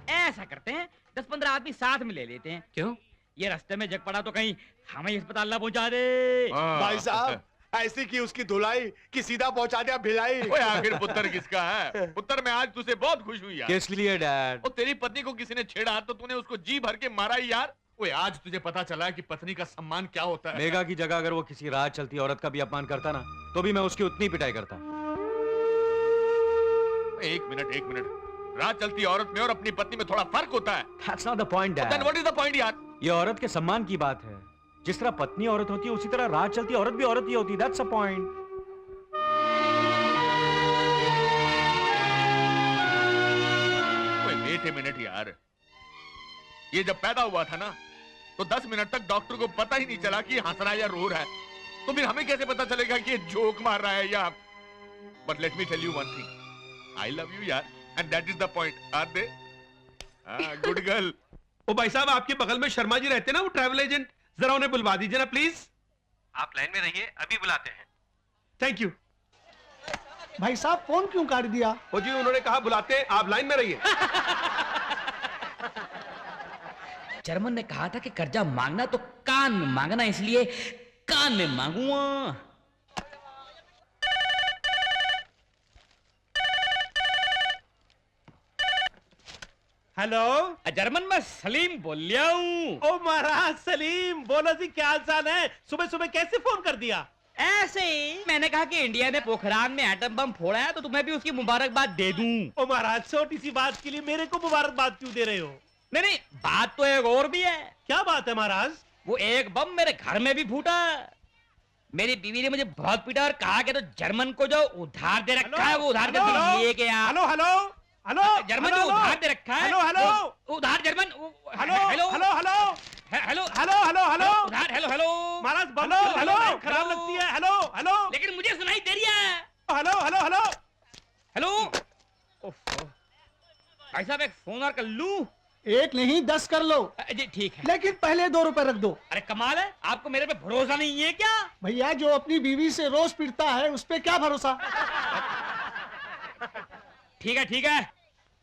ऐसा करते हैं 10-15 आदमी साथ में ले लेते हैं। क्यों? ये रास्ते में जग पड़ा तो कहीं हमें अस्पताल ना पहुंचा दे। भाई साहब ऐसी की उसकी धुलाई कि सीधा पहुंचा दिया भिलाई। ओए आखिर पुत्र किसका है? पुत्र मैं आज तुझसे बहुत खुश हुई यार। किस लिए डैड? और तेरी पत्नी को किसी ने छेड़ा तो तूने उसको जी भर के मारा ही यार। ओए आज तुझे पता चला कि पत्नी का सम्मान क्या होता है। मेघा की जगह अगर वो किसी राह चलती औरत का भी अपमान करता ना तो भी मैं उसकी उतनी पिटाई करता। एक मिनट राह चलती औरत में और अपनी पत्नी में थोड़ा फर्क होता है। That's not the point, Dad. Then what is the point यार? ये औरत के सम्मान की बात है। जिस तरह पत्नी औरत होती है उसी तरह राह चलती औरत भी औरत ही होती है। That's the point. ओए वेट ए मिनट यार, ये जब पैदा हुआ था ना तो 10 मिनट तक डॉक्टर को पता ही नहीं चला कि हंस रहा है या रो रहा है। तो फिर हमें कैसे पता चलेगा कि ये जोक मार रहा है या। But let me tell you one thing, I love you यार and that is the point. Are they? Good girl. ओ भाई साहब आपके बगल में शर्मा जी रहते ना, वो ट्रैवल एजेंट, जरा उन्हें बुलवा दीजिए ना प्लीज। आप लाइन में रहिए, अभी बुलाते हैं। Thank you. भाई साहब फोन क्यों काट दिया? ओ जी उन्होंने कहा बुलाते हैं, आप लाइन में रहिए। जर्मन ने कहा था कि कर्जा मांगना तो कान में मांगना, इसलिए कान में मांगूंगा। हेलो जर्मन में सलीम बोल लिया हूँ। ओ महाराज सलीम, बोलो जी क्या हाल चाल है? सुबह सुबह कैसे फोन कर दिया? ऐसे ही मैंने कहा कि इंडिया ने पोखरान में एटम बम फोड़ा है तो तुम्हें भी उसकी मुबारकबाद दे दूं। ओ महाराज छोटी सी बात के लिए मेरे को मुबारकबाद क्यों दे रहे हो? नहीं, बात तो एक और भी है। क्या बात है महाराज? वो एक बम मेरे घर में भी फूटा। मेरी बीवी ने मुझे बहुत पीटा और कहा कि तो जर्मन को जो उधार दे रखा है वो उधार दे लेके आ। हेलो हेलो हेलो, जर्मन जो उधार दे रखा है। हेलो हेलो उधार German. Hello hello hello hello hello hello hello hello उधार। हेलो हेलो महाराज, हेलो हेलो खराब लगती है। हेलो हेलो, लेकिन मुझे सुनाई दे रही है। हेलो हेलो हेलो हेलो भाई साहब, एक फोन और कर लूं? एक नहीं 10 कर लो। जी ठीक है, लेकिन पहले 2 रुपए रख दो। अरे कमाल है, आपको मेरे पे भरोसा नहीं है क्या? भैया जो अपनी बीवी से रोज पिटता है उस पे क्या भरोसा? ठीक है,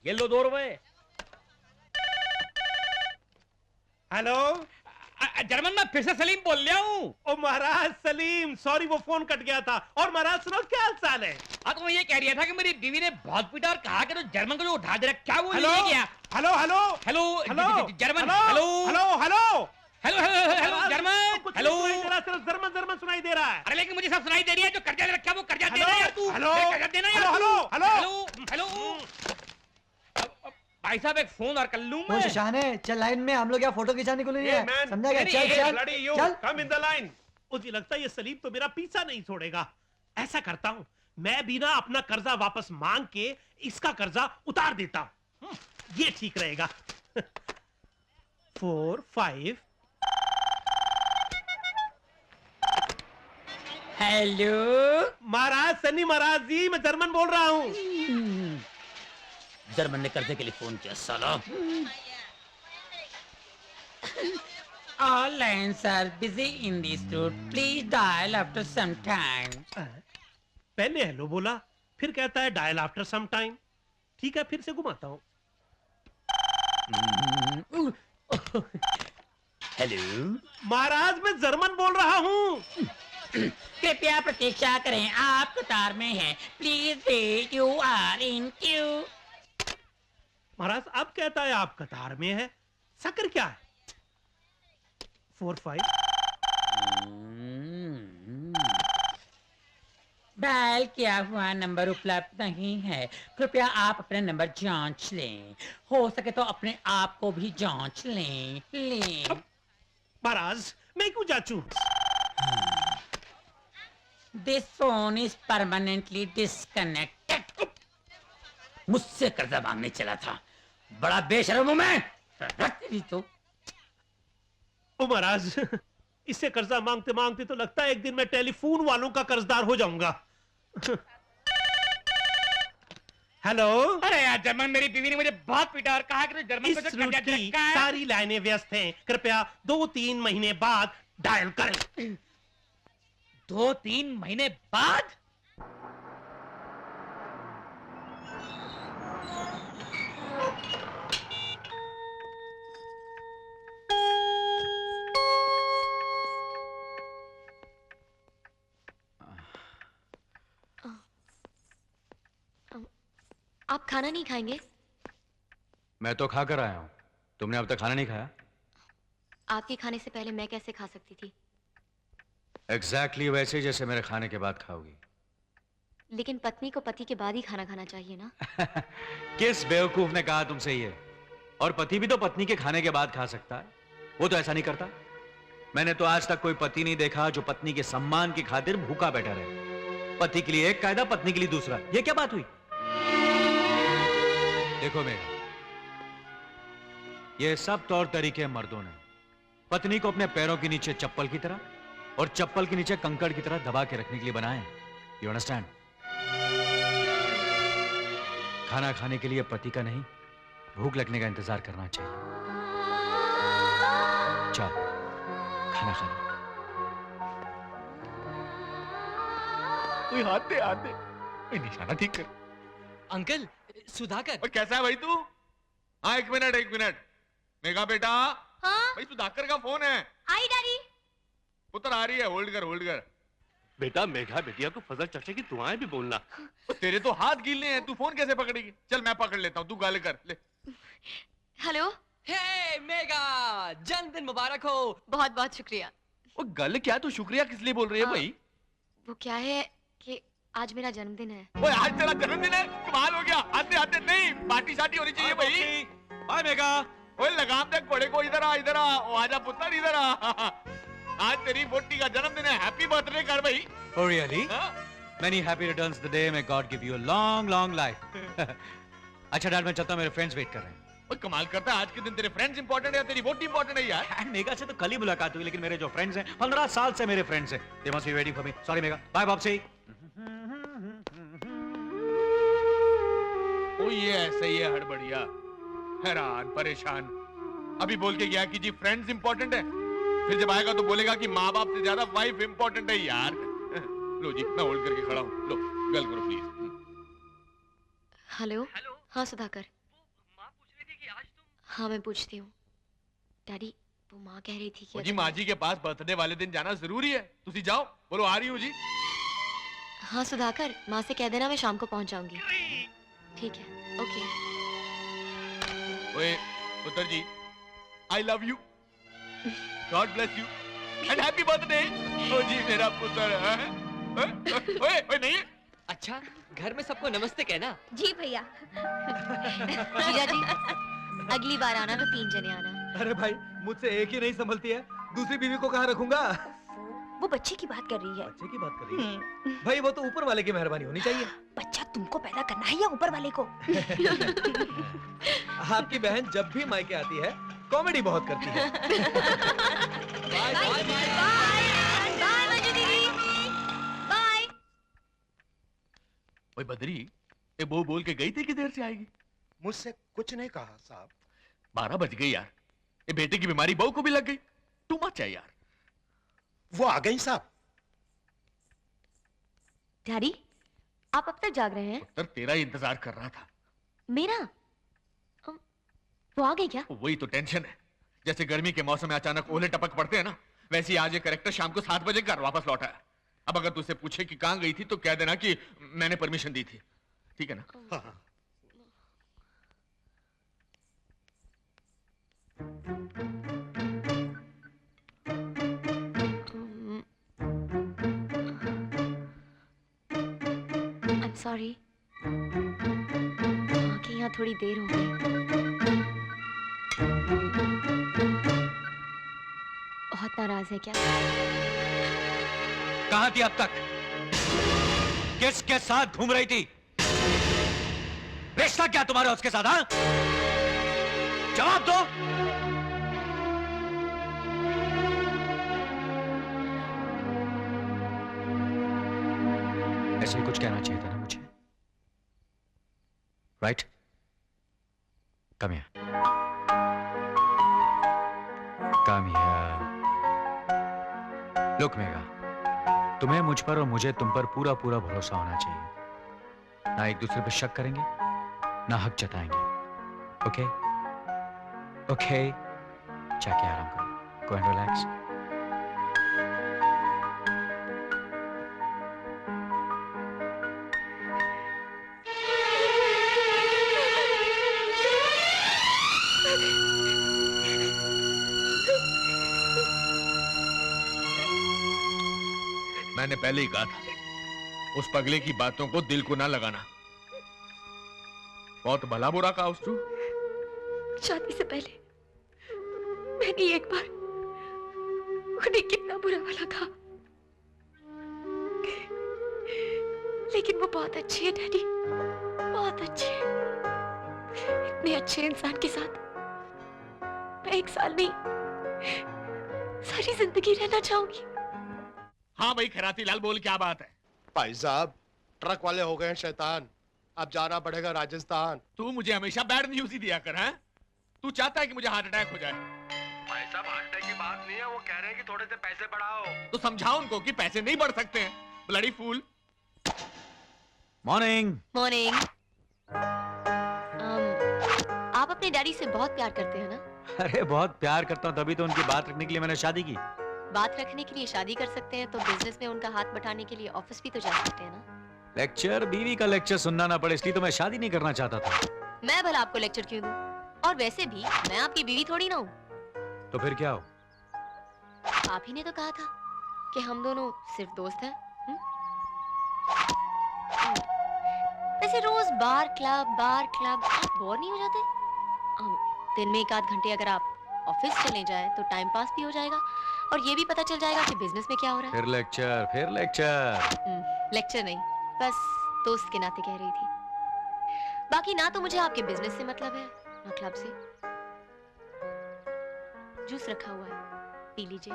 ये लो 2 रुपए। हेलो जर्मन में फिर से सलीम बोल रहा हूँ। ओ महाराज सलीम, सॉरी वो फोन कट गया था। और महाराज सुनो क्या हाल चाल है? हाँ तो मैं ये कह रहा था कि मेरी बीवी ने बहुत पीटा और कहा कि तो जर्मन को जो उठा दे रखा है वो हेलो ले गया। Hello hello hello hello German. Hello hello hello hello hello German. Hello सिर्फ जर्मन जर्मन सुनाई दे रहा है। अरे लेकिन मुझे सब सुनाई दे रही है। जो कर्जा दे रखा है वो कर्जा दे रहा है तू। हेलो कर्जा देना यार। हेलो हेलो हेलो भाई साहब, एक फोन और कर लूं मैं? शशान है, चल लाइन में, हम लोग यहाँ फोटो खिंचाने को नहीं है, समझा गया? चल चल चल कम इन द लाइन। मुझे लगता है ये सलीम तो मेरा पीछा नहीं छोड़ेगा। ऐसा करता हूँ, मैं भी ना अपना कर्जा वापस मांग के इसका कर्जा उतार देता हूँ। ये ठीक रहेगा। 4 5। हेलो महाराज सनी महाराज जी, मैं जर्मन बोल रहा हूँ। जर्मन ने कर्जे के लिए फोन किया साला। All lines are busy in this route. Please dial after some time. पहले हेलो बोला, फिर कहता है डायल आफ्टर सम टाइम। ठीक है, फिर से घुमाता हूँ। हेलो महाराज मैं जर्मन बोल रहा हूँ। कृपया प्रतीक्षा करें, आप कतार में हैं। Please wait, you are in queue. महाराज अब कहता है आप कतार में है। सकर क्या है? 4 5। डायल किया हुआ नंबर उपलब्ध नहीं है, कृपया आप अपने नंबर जांच लें। हो सके तो अपने आप को भी जांच लें। महाराज मैं क्यों जांचूं? This phone is permanently disconnected. मुझसे कर्जा मांगने चला था, बड़ा बेशर्म हूं मैं। तो ओ महाराज, इससे कर्जा मांगते मांगते तो लगता है एक दिन मैं टेलीफोन वालों का कर्जदार हो जाऊंगा। हेलो। अरे यार जर्मन, मेरी बीवी ने मुझे बहुत पीटा और कहा कि तो जर्मन को जो कर्जा दे रखा है। सारी लाइनें व्यस्त हैं, कृपया 2-3 महीने बाद डायल करें। 2-3 महीने बाद? आप खाना नहीं खाएंगे? मैं तो खा कर आया हूं, तुमने अब तक खाना नहीं खाया? आपके खाने से पहले मैं कैसे खा सकती थी? एग्जैक्टली वैसे जैसे मेरे खाने के बाद खाओगी। लेकिन पत्नी को पति के बाद ही खाना खाना चाहिए ना? किस बेवकूफ ने कहा तुमसे ये? और पति भी तो पत्नी के खाने के बाद खा सकता है, वो तो ऐसा नहीं करता। मैंने तो आज तक कोई पति नहीं देखा जो पत्नी के सम्मान की खातिर भूखा बैठा रहे। पति के लिए एक कायदा, पत्नी के लिए दूसरा, ये क्या बात हुई? देखो मेघा, ये सब तौर तरीके मर्दों ने पत्नी को अपने पैरों के नीचे चप्पल की तरह और चप्पल के नीचे कंकड़ की तरह दबा के रखने के लिए बनाए हैं। You understand? खाना खाने के लिए पति का नहीं, भूख लगने का इंतजार करना चाहिए। चल खाना खा ले। कोई हाथ दे, हाथ दे। कोई निशाना ठीक कर। अंकल, सुधाकर। और कैसा है भाई तू? हाँ, एक मिनट, एक मिनट। मेघा बेटा। हाँ? भाई सुधाकर का फोन है। आई डैडी। पुत्र आ रही है, होल्ड कर, होल्ड कर। बेटा, मेघा बेटिया को फजल चाचा की दुआएं भी बोलना। तेरे तो हाथ गीले हैं, तू फोन कैसे पकड़ेगी? चल मैं पकड़ लेता हूँ, तू गाले कर ले। हेलो। हे मेगा, जन्मदिन मुबारक हो। बहुत बहुत शुक्रिया। वो गल क्या, तू शुक्रिया किस लिए बोल रही है भाई? वो क्या है कि आज मेरा जन्मदिन है। ओए, आज तेरा जन्मदिन है? कमाल हो गया। आते आते नहीं, पार्टी शादी होनी चाहिए भाई। बाय मेघा। ओए लगाम दे घोड़े को, इधर आ, इधर आ। ओ आजा पुत्र, इधर आ। आज तेरी बोटी का जन्मदिन है, हैप्पी बर्थडे कर भाई। Oh really? Many happy returns the day. May God give you a long, long life. अच्छा डैड, मैं चलता हूँ, मेरे फ्रेंड्स वेट कर रहे हैं। ओए कमाल करता है, आज के दिन तेरे फ्रेंड्स इंपॉर्टेंट है, तेरी बोटी इंपॉर्टेंट है यार। एंड मेघा से तो कल ही मुलाकात हुई, लेकिन मेरे जो फ्रेंड्स हैं 15 साल से मेरे फ्रेंड्स हैं। They must be waiting for me. Sorry Megha, bye Bobsy. ओ ये ऐसे ही है हड़बड़िया, हैरान परेशान। अभी बोल के गया कि जी फ्रेंड्स इंपॉर्टेंट है, फिर जब आएगा तो बोलेगा कि माँ बाप से ज्यादा वाइफ इंपॉर्टेंट है यार। लो जी, मैं होल्ड करके खड़ा हूँ, लो गल करो प्लीज। हेलो। हाँ सुधाकर। माँ पूछ रही थी कि आज तुम। हाँ मैं पूछती हूँ। डैडी, वो माँ कह रही थी कि जी माँ जी के पास बर्थडे वाले दिन जाना जरूरी है, तुसी जाओ। बोलो आ रही हूँ जी। हाँ सुधाकर, माँ से कह देना मैं शाम को पहुँच जाऊंगी। ठीक है, ओके। ओए पुत्र जी, I love you, God bless you and happy birthday. ओ जी मेरा पुत्र है। ओए ओए नहीं। अच्छा, घर में सबको नमस्ते कहना। जी भैया। जीजा जी, अगली बार आना तो 3 जने आना। अरे भाई, मुझसे एक ही नहीं संभलती है, दूसरी बीवी को कहाँ रखूंगा? वो बच्चे की बात कर रही है। बच्चे की बात कर रही है? भाई वो तो ऊपर वाले की मेहरबानी होनी चाहिए। बच्चा तुमको पैदा करना है या ऊपर वाले को? आपकी बहन जब भी मायके आती है कॉमेडी बहुत करती है। बाय बाय बाय मंजू दीदी, बाय। ओए बद्री, ये वो बोल के गई थी कि देर से आएगी? मुझसे कुछ नहीं कहा साहब। 12 बज गई यार। ये बेटे की बीमारी बहू को भी लग गई। टू मच है यार। वो आ गई साहब। डैडी, आप अब तक जाग रहे हैं? पुत्र तेरा ही इंतजार कर रहा था। मेरा? वो आ गई क्या? वही तो टेंशन है। जैसे गर्मी के मौसम में अचानक ओले टपक पड़ते हैं ना, वैसे ही आज ये कैरेक्टर शाम को 7 बजे घर वापस लौटा है। अब अगर तुझसे पूछे कि कहां गई थी तो कह देना कि मैंने परमिशन दी थी, ठीक है ना? हाँ हाँ। I'm sorry। आके यहाँ थोड़ी देर हो गई। बहुत नाराज है क्या? कहाँ थी अब तक? किसके साथ घूम रही थी? रिश्ता क्या तुम्हारा उसके साथ? हाँ, जवाब दो। ऐसे ही कुछ कहना चाहिए था ना मुझे, right? Come here, come here. Look Megha, तुम्हें मुझ पर और मुझे तुम पर पूरा पूरा भरोसा होना चाहिए। ना एक दूसरे पर शक करेंगे, ना हक जताएंगे। ओके ओके, जाके आराम करो, गो एंड रिलैक्स। मैंने पहले ही कहा था उस पगले की बातों को दिल को ना लगाना। बहुत भला बुरा कहा उस तू। शादी से पहले मैंने एक बार उन्हें कितना बुरा भला कहा, लेकिन वो बहुत अच्छी है डैडी, बहुत अच्छी है। इतने अच्छे इंसान के साथ मैं 1 साल नहीं सारी जिंदगी रहना चाहूंगी। हाँ भाई खैराती लाल, बोल क्या बात है? भाई साहब ट्रक वाले हो गए हैं शैतान, अब जाना पड़ेगा राजस्थान। तू मुझे हमेशा बैड न्यूज ही दिया कर, हैं? तू चाहता है कि मुझे हार्ट अटैक हो जाए? भाई साहब हार्ट अटैक की बात नहीं है, वो कह रहे हैं कि थोड़े से पैसे बढ़ाओ। तो समझाओ उनको कि पैसे नहीं बढ़ सकते हैं, ब्लडी फूल। मॉर्निंग। मॉर्निंग। आप अपने डैडी से बहुत प्यार करते हैं ना? अरे बहुत प्यार करता हूँ, तभी तो उनकी बात रखने के लिए मैंने शादी की। बात रखने के लिए शादी कर सकते हैं तो बिजनेस में उनका हाथ बटाने के लिए ऑफिस भी तो जा सकते हैं ना? लेक्चर, बीवी का लेक्चर सुनना ना पड़े इसलिए तो मैं शादी नहीं करना चाहता था। मैं भला आपको लेक्चर क्यों दूं? और वैसे भी मैं आपकी बीवी थोड़ी ना हूँ। तो फिर क्या हो? आप ही ने तो कहा था कि हम दोनों सिर्फ दोस्त हैं। वैसे रोज बार क्लब आप बोर नहीं हो जाते? दिन में 1 आध घंटे अगर आप ऑफिस चले जाए तो टाइम पास भी हो जाएगा और ये भी पता चल जाएगा कि बिजनेस में क्या हो रहा है। फिर लेक्चर। लेक्चर नहीं, बस दोस्त के नाते कह रही थी। बाकी ना तो मुझे आपके बिजनेस से मतलब है ना क्लब से। जूस रखा हुआ है, पी लीजिए।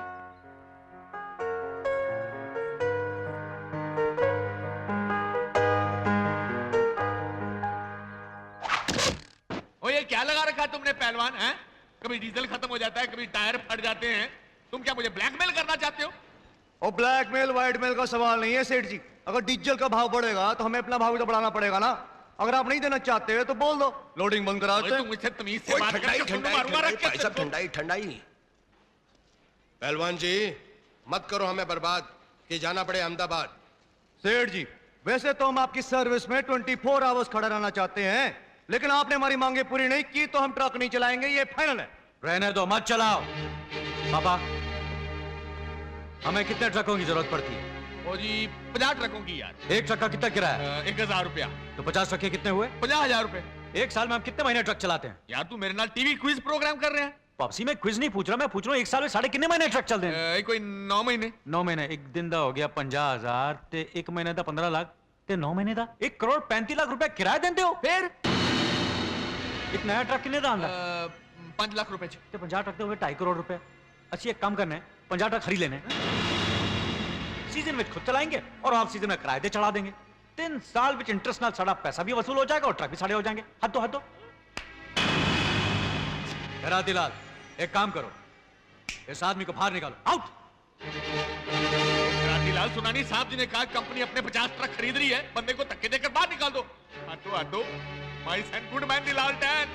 ओ ये क्या लगा रखा तुमने पहलवान, हैं? कभी डीजल खत्म हो जाता है, कभी टायर फट जाते हैं। तुम क्या मुझे ब्लैकमेल करना चाहते हो? और ब्लैकमेल व्हाइटमेल का सवाल नहीं है सेठ जी। अगर डीजल का भाव बढ़ेगा तो हमें अपना भाव भी तो बढ़ाना पड़ेगा ना। अगर आप नहीं देना चाहते हो तो बोल दो, लोडिंग बंद करा ओए, दो। तुम मुझसे तमीज से बात करके सुन मारूंगा, रख के सबको। ठंडाई। पहलवान जी मत करो हमें बर्बाद कि जाना पड़े अहमदाबाद। सेठ जी वैसे तो हम आपकी सर्विस में 24 आवर्स खड़ा रहना चाहते हैं, लेकिन आपने हमारी मांगे पूरी नहीं की तो हम ट्रक नहीं चलाएंगे, ये फाइनल है। रहने दो, मत चलाओ। पापा हमें कितने ट्रकों की जरूरत पड़ती है? ओ जी 50 ट्रकों की यार। एक ट्रक का कितना किराया? 1000 रुपया। तो 50 ट्रक कितने हुए? 50,000 रुपए। एक साल में हम कितने महीने ट्रक चलाते हैं? यार तू मेरे नाल टीवी क्विज प्रोग्राम कर रहे हैं? वापसी में क्विज नहीं पूछ रहा, मैं पूछ रहा हूँ एक साल में साढ़े कितने महीने ट्रक चलते हैं? कोई 9 महीने। 9 महीने, एक दिन दा हो गया 50,000 ते एक महीने दा 15 लाख ते 9 महीने दा 1 करोड़ 35 लाख रुपए किराया देते हो। फिर एक नया ट्रक कितने दा आंदा? 5 लाख रुपए। ते 50 ट्रक दे हुए 2.5 करोड़ रुपए। अच्छी एक काम करना है, 50 ट्रक खरीद लेने, सीजन में खुद चलाएंगे और ऑफ सीजन में किराए दे चढ़ा देंगे। 3 साल में इंटरेस्ट नाल सारा पैसा भी वसूल हो जाएगा और ट्रक भी साढ़े हो जाएंगे। हद दो। खैराती लाल एक काम करो, इस आदमी को बाहर निकालो, आउट। रातीलाल सुनानी साहब जी ने कहा कंपनी अपने 50 ट्रक खरीद रही है, बंदे को धक्के देकर बाहर निकाल दो। हटो माय सन गुड मैन लालटेन।